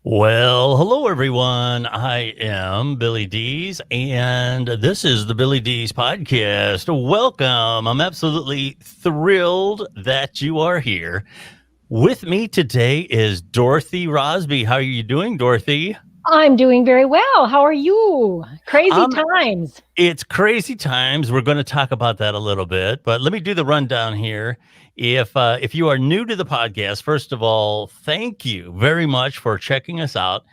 Well, hello everyone. I am Billy Dees, and this is the Billy Dees podcast. Welcome. I'm absolutely thrilled that you are here. With me today is Dorothy Rosby. How are you doing, Dorothy? I'm doing very well. How are you? Crazy Um, times. it's crazy times. We're going to talk about that a little bit, but let me do the rundown here. If you are new to the podcast, first of all, thank you very much for checking us out.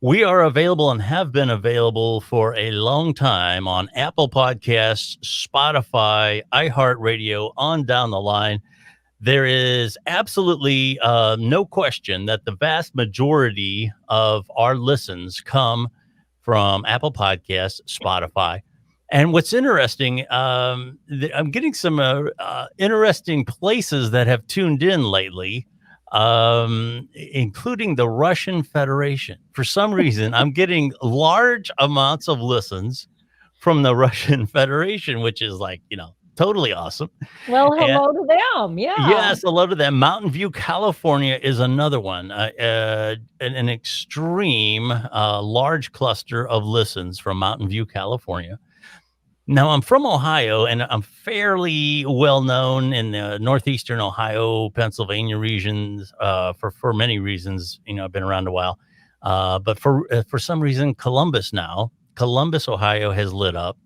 We are available and have been available for a long time on Apple Podcasts, Spotify, iHeartRadio, on down the line. There is absolutely no question that the vast majority of our listens come from Apple Podcasts, Spotify. And what's interesting, I'm getting some interesting places that have tuned in lately, including the Russian Federation. For some reason, I'm getting large amounts of listens from the Russian Federation, which is like, totally awesome. Well, And hello to them. Yeah. yes, a lot of that. Mountain View, California is another one. An extreme, large cluster of listens from Mountain View, California. Now, I'm from Ohio, and I'm fairly well known in the northeastern Ohio, Pennsylvania regions for many reasons. I've been around a while, but for some reason, Columbus, Ohio, has lit up.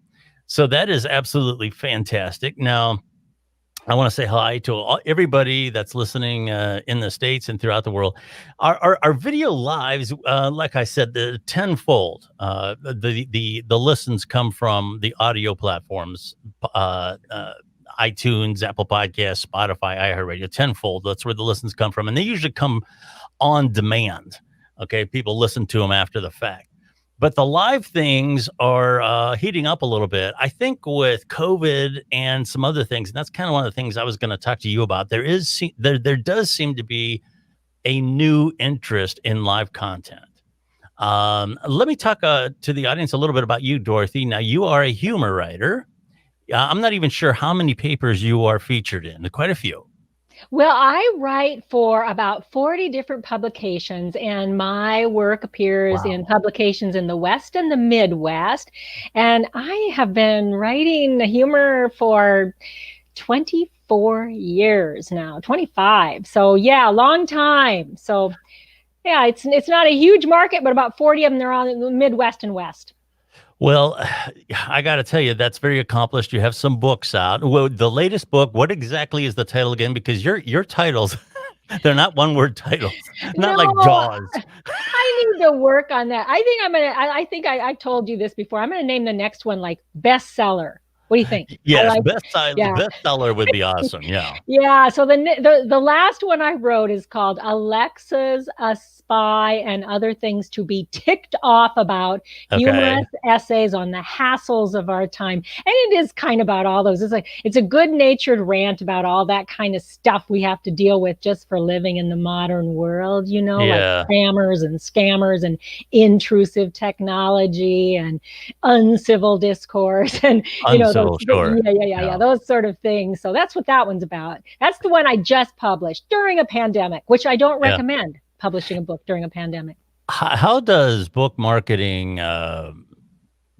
So that is absolutely fantastic. Now, I want to say hi to everybody that's listening in the States and throughout the world. Our video lives, like I said, the tenfold. The listens come from the audio platforms, iTunes, Apple Podcasts, Spotify, iHeartRadio, tenfold. That's where the listens come from, and they usually come on demand. Okay, people listen to them after the fact. But the live things are heating up a little bit. I think with COVID and some other things, and that's kind of one of the things I was going to talk to you about. There does seem to be a new interest in live content. Let me talk to the audience a little bit about you, Dorothy. Now, you are a humor writer. I'm not even sure how many papers you are featured in. Quite a few. Well, I write for about 40 different publications, and my work appears in Wow. publications in the West and the Midwest. And I have been writing humor for 24 years now, 25. So, yeah, a long time. So, yeah, it's not a huge market, but about 40 of them, they're all in the Midwest and West. Well, I got to tell you, that's very accomplished. You have some books out. Well, the latest book, what exactly is the title again? Because your titles, they're not one word titles, not like No, Jaws. I need to work on that. I think I'm gonna. I think I told you this before. I'm gonna name the next one like bestseller. What do you think? I Yes, like. Yeah, bestseller would be awesome. Yeah. yeah. So the last one I wrote is called Alexa's a Spy and Other Things to Be Ticked Off About, Okay. humorous essays on the hassles of our time. And it is kind of about all those. It's a good-natured rant about all that kind of stuff we have to deal with just for living in the modern world, like Yeah. spammers and scammers and intrusive technology and uncivil discourse and those, Uncivil, sure. yeah, Yeah. those sort of things. So that's what that one's about. That's the one I just published during a pandemic, which I don't Yeah. recommend publishing a book during a pandemic. How does book marketing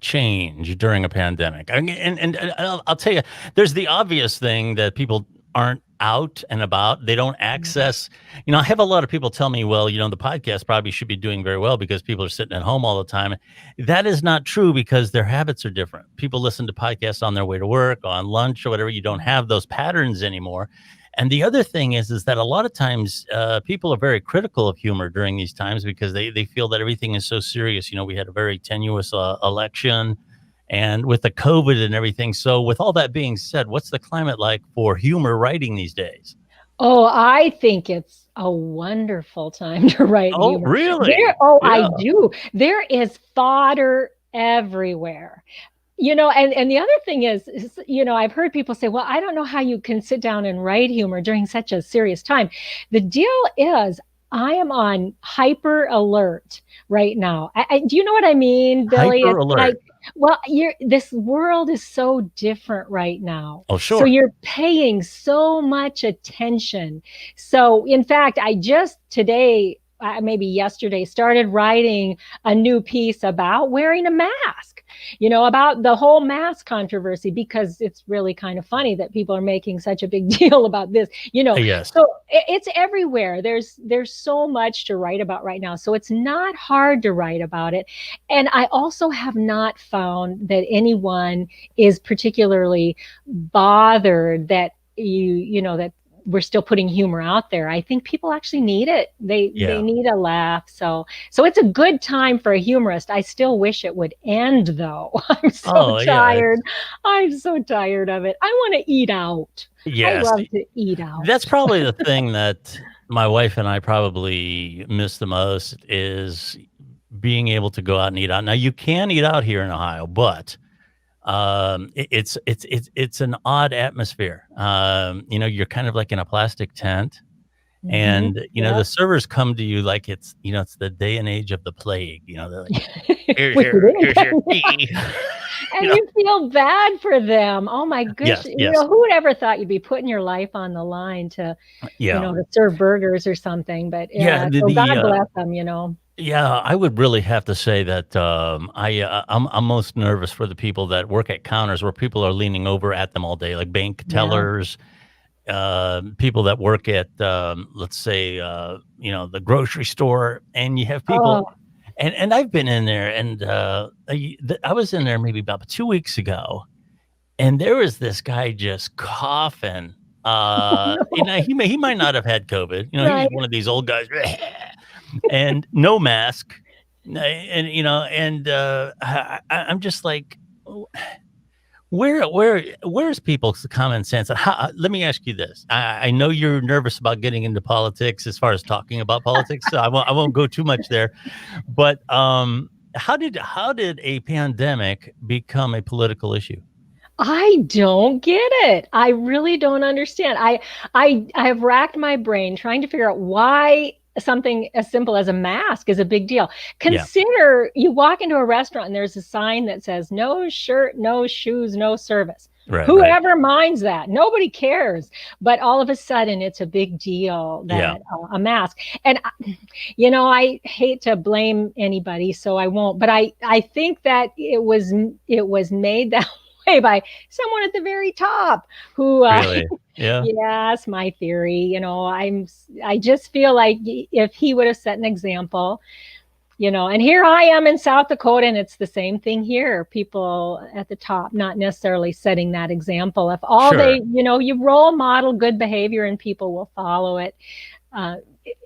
change during a pandemic? I mean, and I'll tell you, there's the obvious thing that people aren't out and about. They don't access. I have a lot of people tell me, well, the podcast probably should be doing very well because people are sitting at home all the time. That is not true because their habits are different. People listen to podcasts on their way to work, on lunch, or whatever. You don't have those patterns anymore. And the other thing is that a lot of times people are very critical of humor during these times because they feel that everything is so serious. We had a very tenuous election and with the COVID and everything. So with all that being said, what's the climate like for humor writing these days? Oh, I think it's a wonderful time to write Oh, humor. really? I Yeah. do. There is fodder everywhere. And the other thing is, I've heard people say, well, I don't know how you can sit down and write humor during such a serious time. The deal is, I am on hyper alert right now. Do you know what I mean, Billy? Hyper It's like, alert. well, this world is so different right now. Oh, So sure. you're paying so much attention. So, in fact, I just today maybe yesterday started writing a new piece about wearing a mask, about the whole mask controversy, because it's really kind of funny that people are making such a big deal about this, Yes. so it's everywhere. There's so much to write about right now, so it's not hard to write about it. And I also have not found that anyone is particularly bothered that that we're still putting humor out there. I think people actually need it. They need a laugh. So it's a good time for a humorist. I still wish it would end though. I'm so tired. I'm so tired of it. I want to eat out. Yes. I love to eat out. That's probably the thing that my wife and I probably miss the most, is being able to go out and eat out. Now you can eat out here in Ohio, but it's an odd atmosphere. You're kind of like in a plastic tent, and the servers come to you like it's the day and age of the plague. They're like, here's your tea. And you feel bad for them. Oh my goodness. Yes. Who would ever thought you'd be putting your life on the line to to serve burgers or something? But so God bless them. Yeah, I would really have to say that I'm most nervous for the people that work at counters where people are leaning over at them all day, like bank tellers, people that work at let's say the grocery store, and you have people, and I've been in there, and I was in there maybe about 2 weeks ago, and there was this guy just coughing. He might not have had COVID. He's one of these old guys. And no mask, and I'm just like, where's people's common sense? Let me ask you this. I know you're nervous about getting into politics as far as talking about politics, so I won't go too much there. But how did a pandemic become a political issue? I don't get it. I really don't understand. I have racked my brain trying to figure out why something as simple as a mask is a big deal. Consider you walk into a restaurant and there's a sign that says no shirt, no shoes, no service. Whoever minds that? Nobody cares. But all of a sudden it's a big deal that a mask. And I hate to blame anybody, so I won't, but I think that it was made that way by someone at the very top who really? Yes, my theory. I just feel like if he would have set an example, and here I am in South Dakota, and it's the same thing here. People at the top not necessarily setting that example. If all you role model good behavior and people will follow it.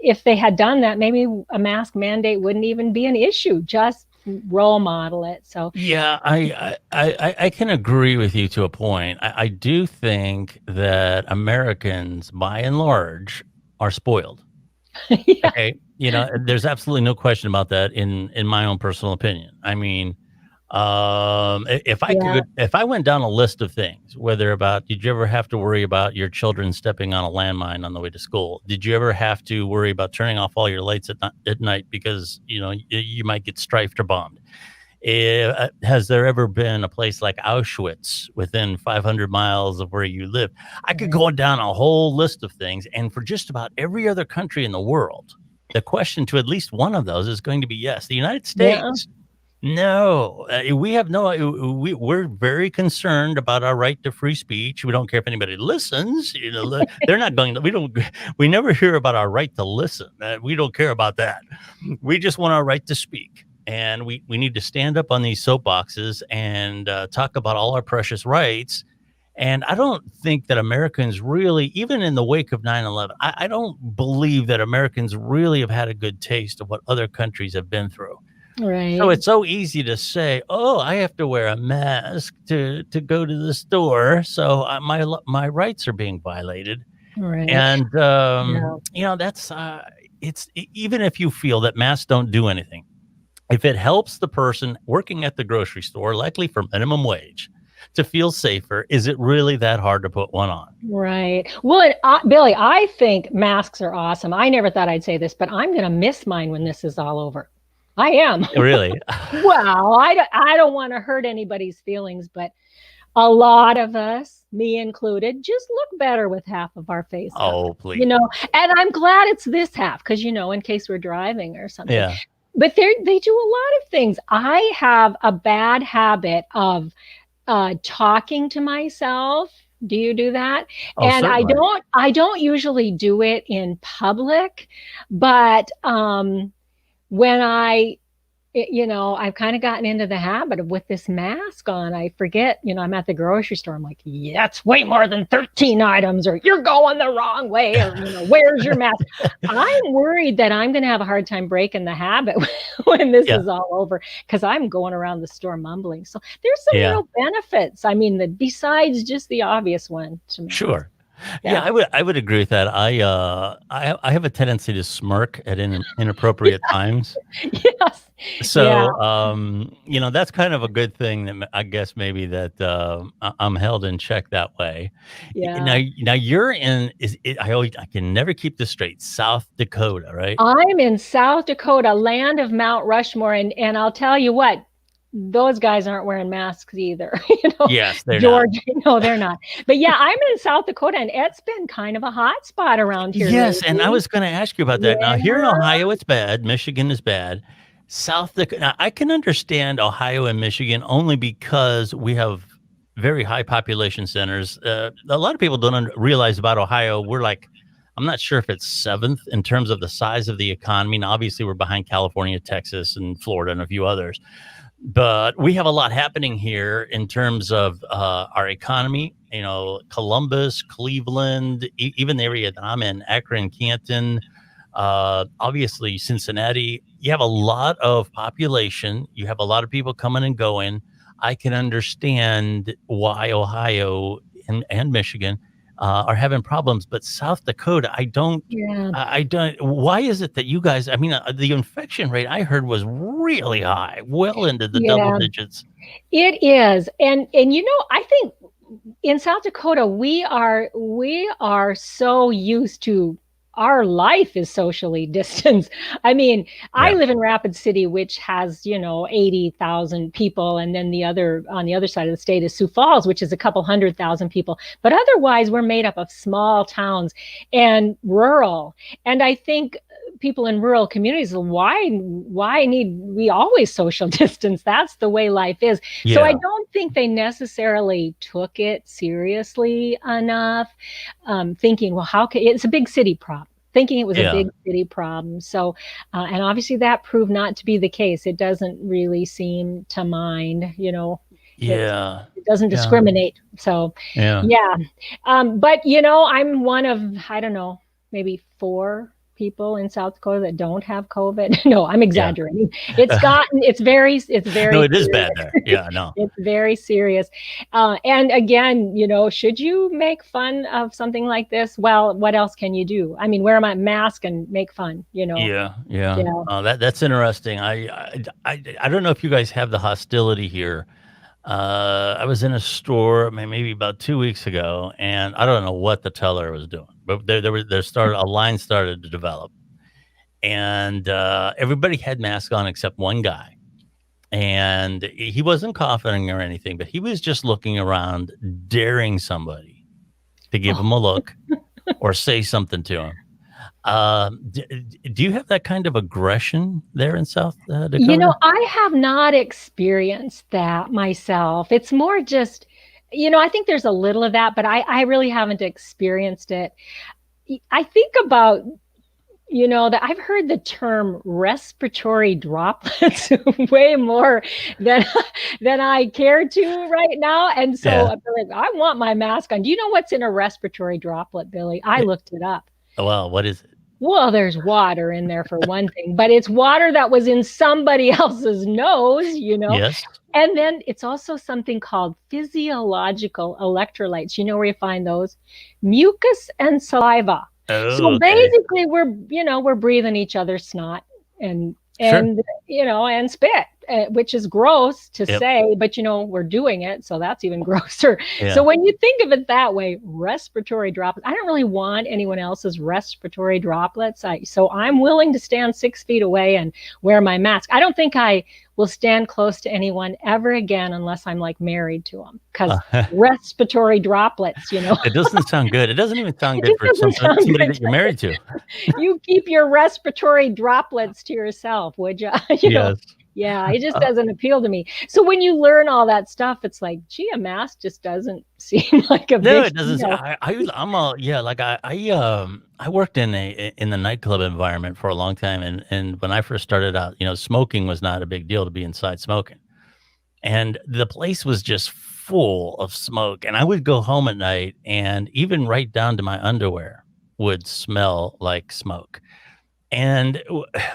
If they had done that, maybe a mask mandate wouldn't even be an issue. Just role model it. So I can agree with you to a point. I do think that Americans by and large are spoiled. Okay, there's absolutely no question about that in my own personal opinion. I mean, if I went down a list of things, did you ever have to worry about your children stepping on a landmine on the way to school? Did you ever have to worry about turning off all your lights at night because you might get strafed or bombed? Has there ever been a place like Auschwitz within 500 miles of where you live? I could go down a whole list of things, and for just about every other country in the world, the question to at least one of those is going to be yes. The United States. No, we have we're very concerned about our right to free speech. We don't care if anybody listens. They're not going to. We never hear about our right to listen. We don't care about that. We just want our right to speak, and we need to stand up on these soapboxes and talk about all our precious rights. And I don't think that Americans really, even in the wake of 9/11, I don't believe that Americans really have had a good taste of what other countries have been through. Right. So it's so easy to say, "Oh, I have to wear a mask to go to the store, so my rights are being violated." Right. And that's it's even if you feel that masks don't do anything, if it helps the person working at the grocery store, likely for minimum wage, to feel safer, is it really that hard to put one on? Right. Well, Billy, I think masks are awesome. I never thought I'd say this, but I'm going to miss mine when this is all over. I am. Really? Well, I don't want to hurt anybody's feelings, but A lot of us, me included, just look better with half of our face up, Oh, please. and I'm glad it's this half because, in case we're driving or something. Yeah. But they do a lot of things. I have a bad habit of talking to myself. Do you do that? Oh, And certainly. I don't usually do it in public, but when I've kind of gotten into the habit of with this mask on, I forget, I'm at the grocery store. I'm like, yeah, it's way more than 13 items, or you're going the wrong way, or, where's your mask? I'm worried that I'm going to have a hard time breaking the habit when this Yeah. is all over because I'm going around the store mumbling. So there's some Yeah. real benefits. I mean, besides just the obvious one to me. Sure. Yeah, Yeah. I would agree with that. I have a tendency to smirk at inappropriate times. Yes. Yeah. So, that's kind of a good thing that I guess maybe that I'm held in check that way. Yeah. Now you're in I can never keep this straight. South Dakota, right? I'm in South Dakota, land of Mount Rushmore, and I'll tell you what, those guys aren't wearing masks either. Yes, they're not. Georgia, no, they're not. But yeah, I'm in South Dakota, and it's been kind of a hot spot around here Yes, and I lately. was going to ask you about that. Now, here in Yeah, Ohio, it's bad. Michigan is bad. South Dakota. Now, I can understand Ohio and Michigan only because we have very high population centers. A lot of people don't realize about Ohio. We're like, I'm not sure if it's seventh in terms of the size of the economy. Now, obviously, we're behind California, Texas, and Florida, and a few others. But we have a lot happening here in terms of our economy. Columbus, Cleveland, even the area that I'm in, Akron, Canton, obviously Cincinnati. You have a lot of population. You have a lot of people coming and going. I can understand why Ohio and Michigan are having problems, but South Dakota, I don't. yeah, I don't. Why is it that you guys? I mean, the infection rate I heard was really high, well into the double yeah. digits. It is, and I think in South Dakota we are so used to our life is socially distanced. I mean, I Yeah, live in Rapid City, which has 80,000 people, and then on the other side of the state is Sioux Falls, which is a couple 100,000 people. But otherwise, we're made up of small towns and rural. And I think people in rural communities, why need we always social distance? That's the way life is. So I yeah, don't think they necessarily took it seriously enough, thinking, well, how can it's a big city problem, thinking it was a yeah, big city problem. So, and obviously that proved not to be the case. It doesn't really seem to mind, it, yeah, it doesn't yeah, discriminate. So, yeah. yeah. But, I'm one of, I don't know, maybe 4 people in South Dakota that don't have COVID. No, I'm Yeah. exaggerating. It's very No, it is serious. bad there. Yeah, no. It's very serious. And again, should you make fun of something like this? Well, what else can you do? I mean, wear my mask and make fun. Yeah, yeah. Yeah. That's interesting. I don't know if you guys have the hostility here. I was in a store maybe about 2 weeks ago, and I don't know what the teller was doing, but a line started to develop, and everybody had masks on except one guy, and he wasn't coughing or anything, but he was just looking around, daring somebody to give Oh, him a look or say something to him. Do you have that kind of aggression there in South Dakota? I have not experienced that myself. It's more just, I think there's a little of that, but I really haven't experienced it. I think about that I've heard the term respiratory droplets way more than than I care to right now. And so Yeah. I feel like I want my mask on. Do you know what's in a respiratory droplet, Billy? I Eh, looked it up. well, what is it? Well, there's water in there for one thing, but it's water that was in somebody else's nose. Yes. And then it's also something called physiological electrolytes. You know where you find those? Mucus and saliva. Oh, So okay. basically we're breathing each other's snot and Sure. and and spit. which is gross to Yep. say, but we're doing it, so that's even grosser. Yeah. So when you think of it that way, respiratory droplets, I don't really want anyone else's respiratory droplets. So I'm willing to stand 6 feet away and wear my mask. I don't think I will stand close to anyone ever again unless I'm like married to them, because respiratory droplets, It doesn't sound good. It doesn't even sound It good just for doesn't sound somebody good. that you're married to. You keep your respiratory droplets to yourself, would you? Yes. Yeah, it just doesn't appeal to me. So when you learn all that stuff, it's like, gee, a mask just doesn't seem like a No, big it doesn't. deal. I'm a yeah. Like I worked in the nightclub environment for a long time, and when I first started out, smoking was not a big deal to be inside smoking, and the place was just full of smoke. And I would go home at night, and even right down to my underwear would smell like smoke. And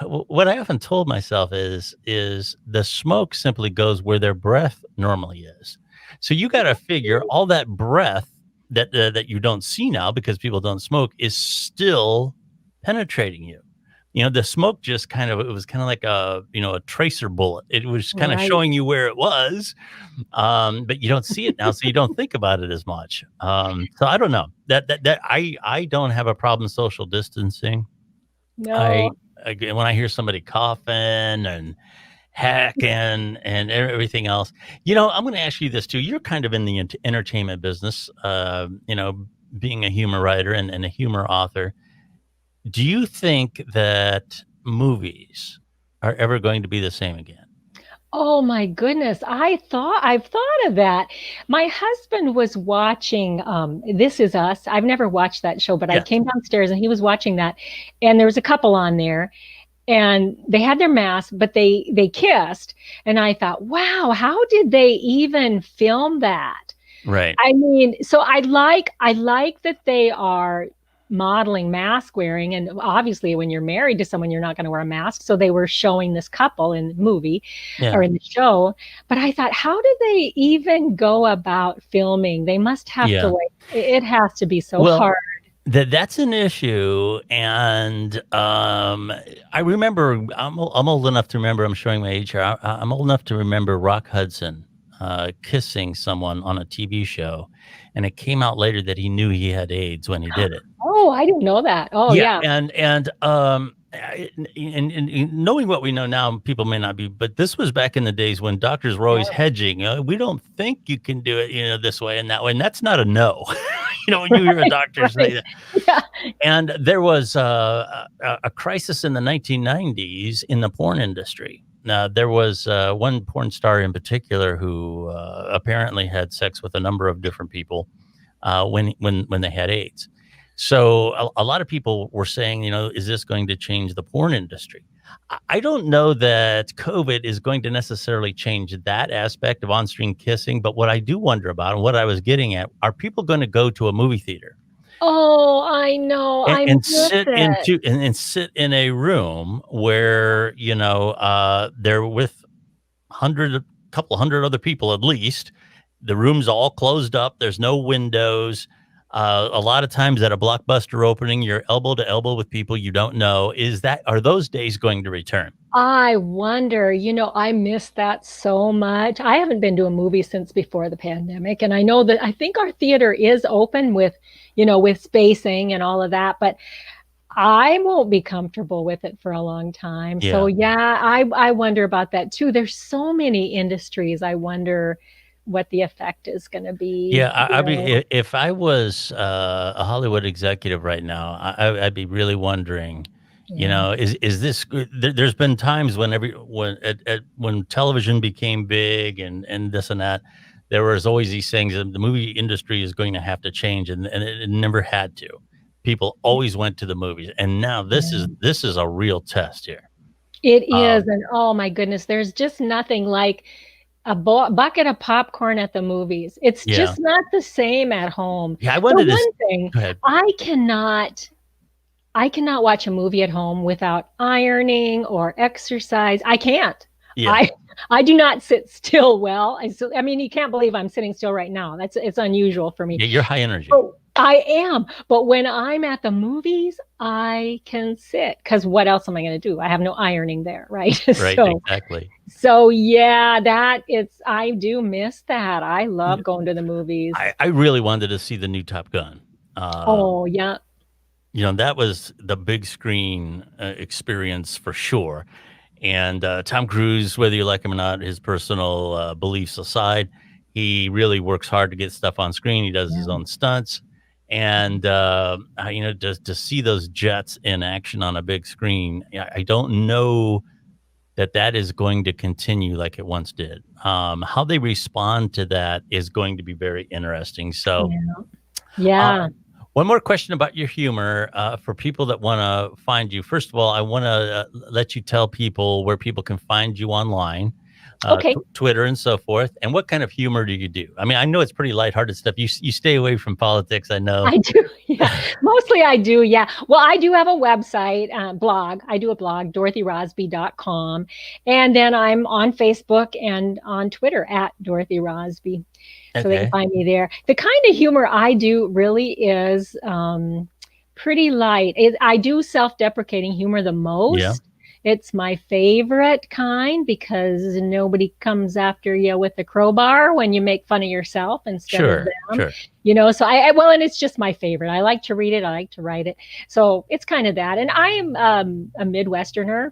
what I often told myself is the smoke simply goes where their breath normally is. So you got to figure all that breath that you don't see now because people don't smoke is still penetrating you. The smoke just it was kind of like a tracer bullet. It was kind of Right. showing you where it was, but you don't see it now, so you don't think about it as much. So I don't know that I don't have a problem social distancing. I No. Again, when I hear somebody coughing and hacking and everything else, I'm going to ask you this too. You're kind of in the entertainment business, being a humor writer and a humor author. Do you think that movies are ever going to be the same again? Oh my goodness. I've thought of that. My husband was watching This Is Us. I've never watched that show, but I Yes. came downstairs and he was watching that. And there was a couple on there and they had their masks, but they kissed. And I thought, wow, how did they even film that? Right. I mean, so I like that they are modeling mask wearing, and obviously when you're married to someone you're not going to wear a mask, so they were showing this couple in the movie Yeah. or in the show. But I thought, how did they even go about filming? They must have Yeah. to, like, it has to be so Well, hard. that's an issue, and I remember. I'm old enough to remember. I'm showing my age here. I'm old enough to remember Rock Hudson kissing someone on a TV show, and it came out later that he knew he had AIDS when he did it. Oh, I didn't know that. Oh yeah. And knowing what we know now, people may not be, but this was back in the days when doctors were always hedging. We don't think you can do it, this way and that way, and that's not a no. When you hear a doctor say that. Yeah. And there was a crisis in the 1990s in the porn industry. Now, there was one porn star in particular who apparently had sex with a number of different people when they had AIDS. So a lot of people were saying, is this going to change the porn industry? I don't know that COVID is going to necessarily change that aspect of on-screen kissing, but what I do wonder about, and what I was getting at, are people going to go to a movie theater Oh, I know. I and miss sit it. and sit in a room where they're with couple hundred other people at least. The room's all closed up. There's no windows. A lot of times at a blockbuster opening, you're elbow to elbow with people you don't know. Are those days going to return? I wonder, I miss that so much. I haven't been to a movie since before the pandemic. And I think our theater is open with, with spacing and all of that, but I won't be comfortable with it for a long time. Yeah. So yeah, I wonder about that too. There's so many industries. I wonder what the effect is going to be. Yeah, if I was a Hollywood executive right now, I'd be really wondering, Yeah. is this? There's been times when when television became big and this and that, there was always these things, and the movie industry is going to have to change, and it never had to. People always went to the movies, and now this is a real test here. It is, and oh my goodness, there's just nothing like a bucket of popcorn at the movies. It's just not the same at home. Yeah, I wanted one thing, go ahead. I cannot watch a movie at home without ironing or exercise. I can't. Yeah. I do not sit still well. I mean, you can't believe I'm sitting still right now. It's unusual for me. Yeah, you're high energy. I am, but when I'm at the movies, I can sit because what else am I going to do? I have no ironing there, right? Right, So, exactly. so yeah, I do miss that. I love Yeah. going to the movies. I really wanted to see the new Top Gun. Oh, yeah. That was the big screen experience for sure. And Tom Cruise, whether you like him or not, his personal beliefs aside, he really works hard to get stuff on screen. He does his Yeah. own stunts, and just to see those jets in action on a big screen, I don't know that is going to continue like it once did. How they respond to that is going to be very interesting. So, Yeah. uh, Yeah. one more question about your humor for people that want to find you. First of all, I want to let you tell people where people can find you online, Okay. Twitter and so forth. And what kind of humor do you do? I mean, I know it's pretty lighthearted stuff. You stay away from politics, I know. I do. Yeah. Mostly I do. Yeah. Well, I do have a website, blog. I do a blog, DorothyRosby.com. And then I'm on Facebook and on Twitter at Dorothy Rosby. So they can Okay. find me there. The kind of humor I do really is pretty light. I do self-deprecating humor the Yeah. most. It's my favorite kind because nobody comes after you with a crowbar when you make fun of yourself instead of Sure. them. Sure. So well, and it's just my favorite. I like to read it. I like to write it. So it's kind of that. And I am a Midwesterner,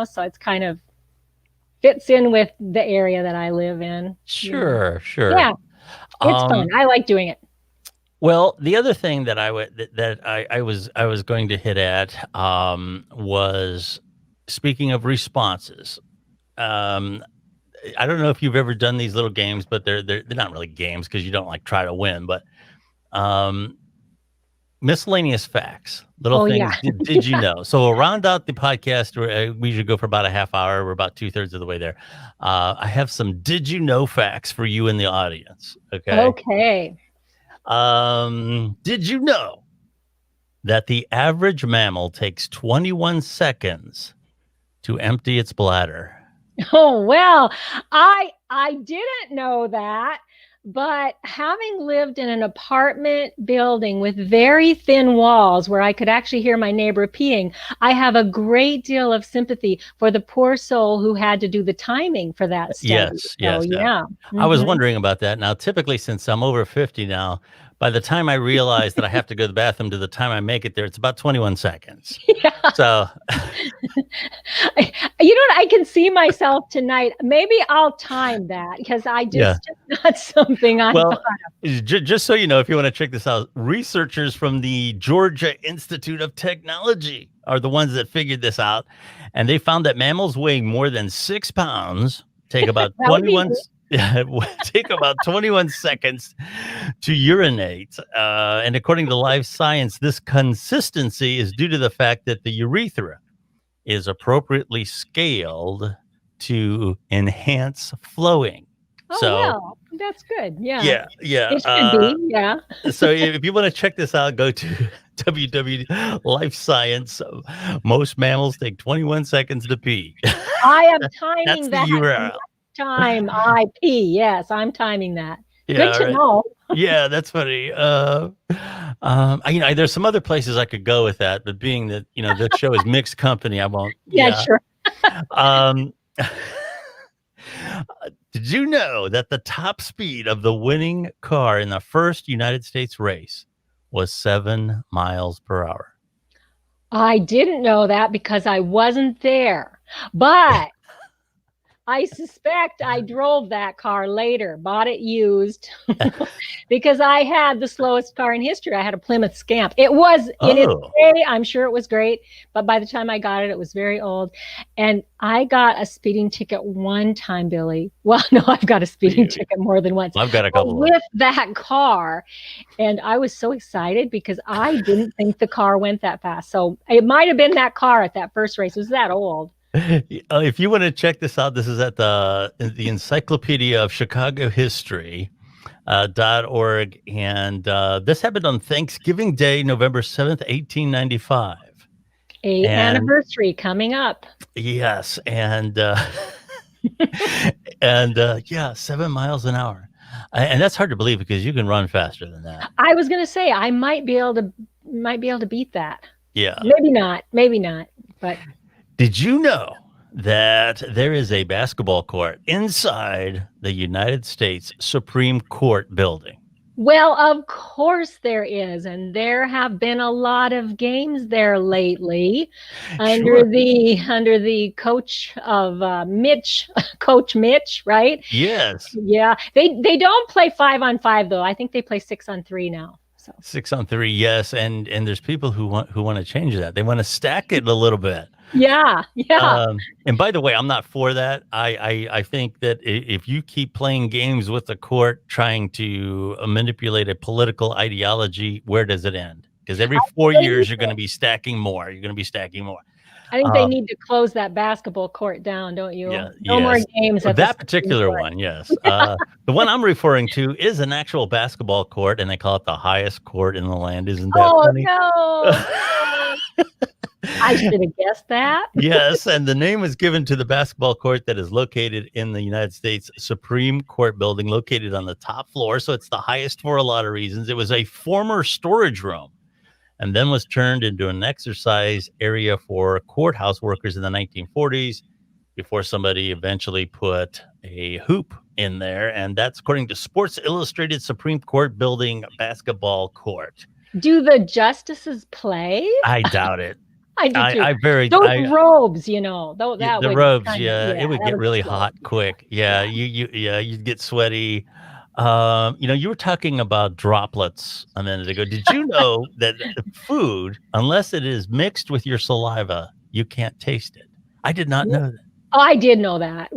so it's kind of fits in with the area that I live in. Sure. Sure. Yeah, it's fun. I like doing it. Well, the other thing that I was going to hit at was speaking of responses. Um, I don't know if you've ever done these little games, but they're not really games because you don't like try to win, but um, miscellaneous facts, little Oh yeah. things. Did you know? So we'll round out the podcast. We usually go for about a half hour. We're about 2/3 of the way there. I have some did you know facts for you in the audience. Okay. Okay. Did you know that the average mammal takes 21 seconds to empty its bladder? Oh well, I didn't know that, but having lived in an apartment building with very thin walls where I could actually hear my neighbor peeing, I have a great deal of sympathy for the poor soul who had to do the timing for that study. Yes, So yes. yeah. I was Mhm. wondering about that. Now, typically, since I'm over 50 now, by the time I realize that I have to go to the bathroom to the time I make it there, it's about 21 seconds. Yeah. So, What? I can see myself tonight. Maybe I'll time that because yeah. just not something I Well, thought. just so you know, if you want to check this out, researchers from the Georgia Institute of Technology are the ones that figured this out. And they found that mammals weighing more than 6 pounds take about That would be 21 yeah, take about 21 seconds to urinate. And according to Life Science, this consistency is due to the fact that the urethra is appropriately scaled to enhance flowing. Oh, So, well, that's good. Yeah. yeah, yeah. It should be. Yeah. So if you want to check this out, go to www Life Science. Most mammals take 21 seconds to pee. I am That's timing the that URL. time I pee. Yes, I'm timing that. Good Yeah, to right. know. Yeah, that's funny. There's some other places I could go with that, but being that this show is mixed company, I won't. Yeah, Yeah. sure. Um, did you know that the top speed of the winning car in the first United States race was 7 miles per hour? I didn't know that because I wasn't there. But I suspect I drove that car later, bought it used because I had the slowest car in history. I had a Plymouth Scamp. It was in its Oh, day, I'm sure it was great, but by the time I got it, it was very old. And I got a speeding ticket one time, Billy. Well, no, I've got a speeding ticket more than once. I've got a But couple of with that car. And I was so excited because I didn't think the car went that fast. So it might have been that car at that first race. It was that old. If you want to check this out, this is at the Encyclopedia of Chicago History. .org, and this happened on Thanksgiving Day, November 7th, 1895. Anniversary coming up. Yes, and 7 miles an hour. And that's hard to believe because you can run faster than that. I was gonna say I might be able to beat that. Yeah. Maybe not. But Did you know that there is a basketball court inside the United States Supreme Court building? well, of course there is, and there have been a lot of games there lately Sure. under the coach of Mitch, Coach Mitch, right? Yes. Yeah, they don't play 5-on-5 though. I think they play 6-on-3 now. So 6-on-3, yes, and there's people who want to change that. They want to stack it a little bit. yeah. And by the way, I'm not for that. I think that if you keep playing games with the court trying to manipulate a political ideology, where does it end? Because every 4 years you're going to be stacking more. You're going to be stacking more. I think they need to close that basketball court down, don't you? Yeah, No more yes. games at That the Supreme particular Court. one, yes. The one I'm referring to is an actual basketball court, and they call it the highest court in the land. Isn't that Oh funny? no! I should have guessed that. Yes, and the name was given to the basketball court that is located in the United States Supreme Court building, located on the top floor. So it's the highest for a lot of reasons. It was a former storage room and then was turned into an exercise area for courthouse workers in the 1940s before somebody eventually put a hoop in there. And that's according to Sports Illustrated Supreme Court building basketball court. Do the justices play? I doubt it. I do too. I Robes, though that the would robes, kinda, it would that get would really slow. hot quick. Yeah, you'd get sweaty. You were talking about droplets a minute ago. Did you know that the food, unless it is mixed with your saliva, you can't taste it? I did not know that. Oh, I did know that,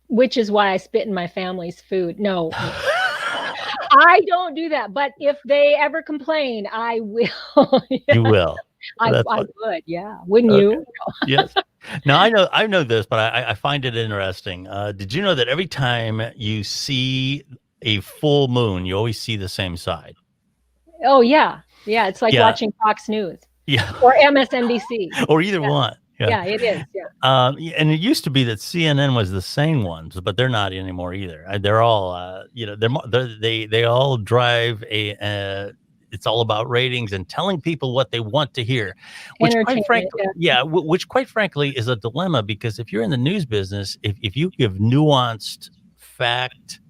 which is why I spit in my family's food. No, I don't do that. But if they ever complain, I will. You will. I That's fine. would, yeah. Wouldn't Okay. you? Yes. Now I know this, but I find it interesting. Did you know that every time you see a full moon, you always see the same side? Oh yeah, yeah. It's like Yeah. watching Fox News Yeah, or MSNBC. or either Yeah. one. Yeah, it is. Yeah. And it used to be that CNN was the same ones, but they're not anymore either. They're all, they all drive it's all about ratings and telling people what they want to hear, which quite Entertainment, frankly, yeah. which quite frankly is a dilemma because if you're in the news business, if you give nuanced fact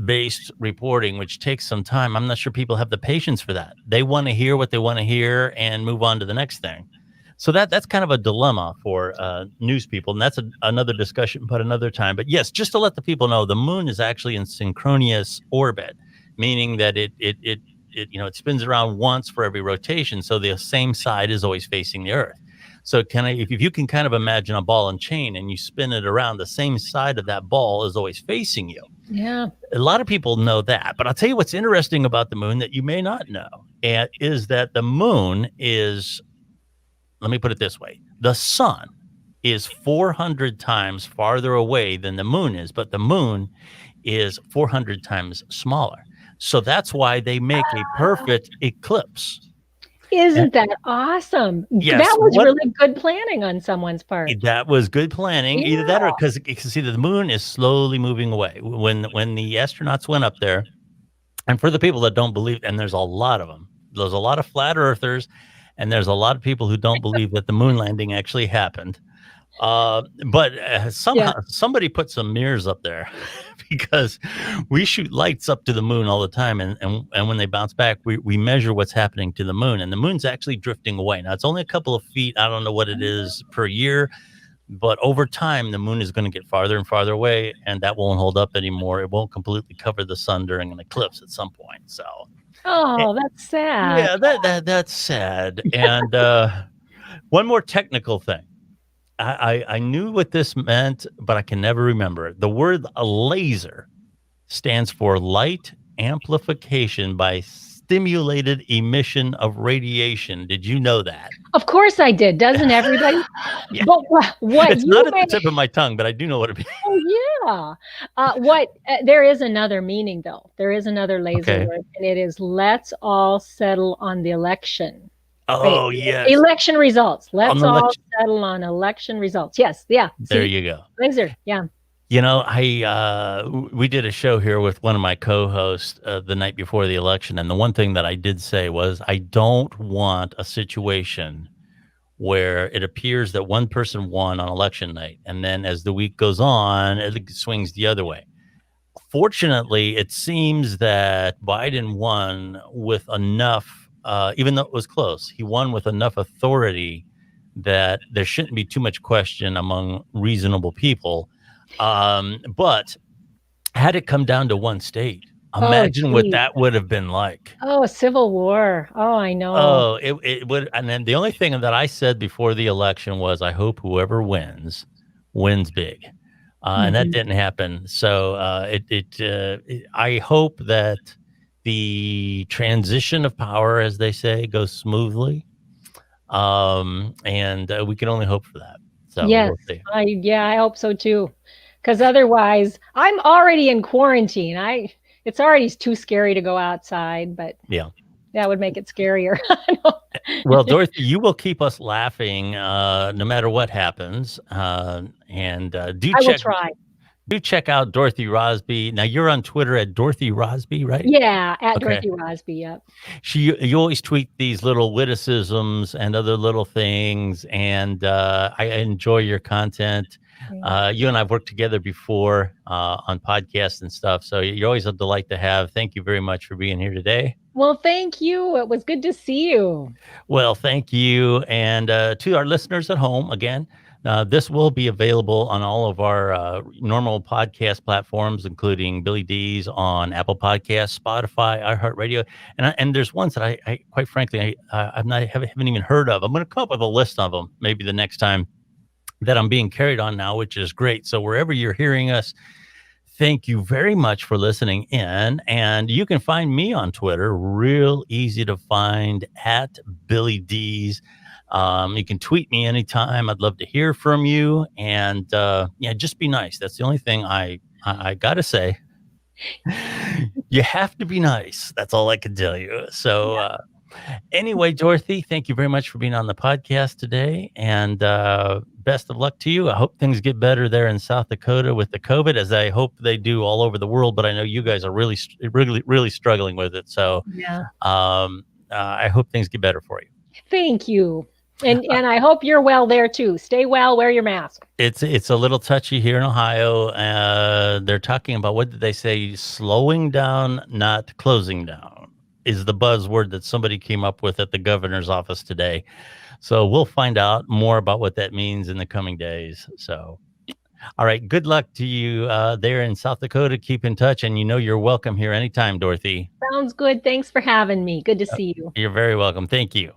based reporting, which takes some time, I'm not sure people have the patience for that. They want to hear what they want to hear and move on to the next thing. So that's kind of a dilemma for news people, and that's another discussion, but another time. But yes, just to let the people know, the moon is actually in synchronous orbit, meaning that it spins around once for every rotation, so the same side is always facing the Earth. So if you can kind of imagine a ball and chain, and you spin it around, the same side of that ball is always facing you. Yeah. A lot of people know that, but I'll tell you what's interesting about the moon that you may not know, and is that the moon is. Let me put it this way. The sun is 400 times farther away than the moon is, but the moon is 400 times smaller. So that's why they make a perfect eclipse. Isn't that awesome? Yes. That was really good planning on someone's part. That was good planning. Yeah. Either that or because you can see that the moon is slowly moving away. When the astronauts went up there, and for the people that don't believe, and there's a lot of them, there's a lot of flat earthers, and there's a lot of people who don't believe that the moon landing actually happened. But somehow somebody put some mirrors up there because we shoot lights up to the moon all the time. And when they bounce back, we measure what's happening to the moon. And the moon's actually drifting away. Now, it's only a couple of feet. I don't know what it is per year. But over time, the moon is going to get farther and farther away, and that won't hold up anymore. It won't completely cover the sun during an eclipse at some point. So. Oh, that's sad. Yeah, that's sad. And one more technical thing. I knew what this meant, but I can never remember it. The word laser stands for light amplification by stimulated emission of radiation. Did you know that? Of course I did. Doesn't everybody? Yeah. But what It's not at the tip of my tongue, but I do know what it means. Oh yeah. There is another meaning though. There is another laser word, and it is let's all settle on the election. Oh, yes. Election results. Let's all settle on election results. Yes. Yeah. There you go. Laser. Yeah. We did a show here with one of my co-hosts the night before the election, and the one thing that I did say was I don't want a situation where it appears that one person won on election night, and then as the week goes on, it swings the other way. Fortunately, it seems that Biden won with enough, even though it was close, he won with enough authority that there shouldn't be too much question among reasonable people. But had it come down to one state, Oh, imagine what geez. that would have been like. Oh, civil war. Oh, I know. Oh, it would. And then the only thing that I said before the election was, I hope whoever wins big. And that Mhm. didn't happen. So I hope that the transition of power, as they say, goes smoothly. And we can only hope for that. So Yes, we'll see. I hope so too. Because otherwise, I'm already in quarantine. It's already too scary to go outside, but Yeah. that would make it scarier. Well, Dorothy, you will keep us laughing no matter what happens. And I will try. do check out Dorothy Rosby. Now you're on Twitter at Dorothy Rosby, right? Yeah, at Okay. Dorothy Rosby. Yep. You always tweet these little witticisms and other little things, and I enjoy your content. You and I've worked together before on podcasts and stuff, so you're always a delight to have. Thank you very much for being here today. Well, thank you. It was good to see you. Well, thank you. And to our listeners at home, again, this will be available on all of our normal podcast platforms, including Billy Dees on Apple Podcasts, Spotify, iHeartRadio. And there's ones that I quite frankly, haven't even heard of. I'm going to come up with a list of them maybe the next time that I'm being carried on now, which is great. So wherever you're hearing us, thank you very much for listening in. And you can find me on Twitter, real easy to find, at Billy Dees. You can tweet me anytime. I'd love to hear from you. And just be nice. That's the only thing I got to say. You have to be nice. That's all I can tell you. So anyway, Dorothy, thank you very much for being on the podcast today. And best of luck to you. I hope things get better there in South Dakota with the COVID, as I hope they do all over the world. But I know you guys are really, really, really struggling with it. So I hope things get better for you. Thank you. And I hope you're well there too. Stay well, wear your mask. It's a little touchy here in Ohio. They're talking about, what did they say? Slowing down, not closing down, is the buzzword that somebody came up with at the governor's office today. So we'll find out more about what that means in the coming days. So, all right. Good luck to you there in South Dakota. Keep in touch. And you're welcome here anytime, Dorothy. Sounds good. Thanks for having me. Good to see you. You're very welcome. Thank you.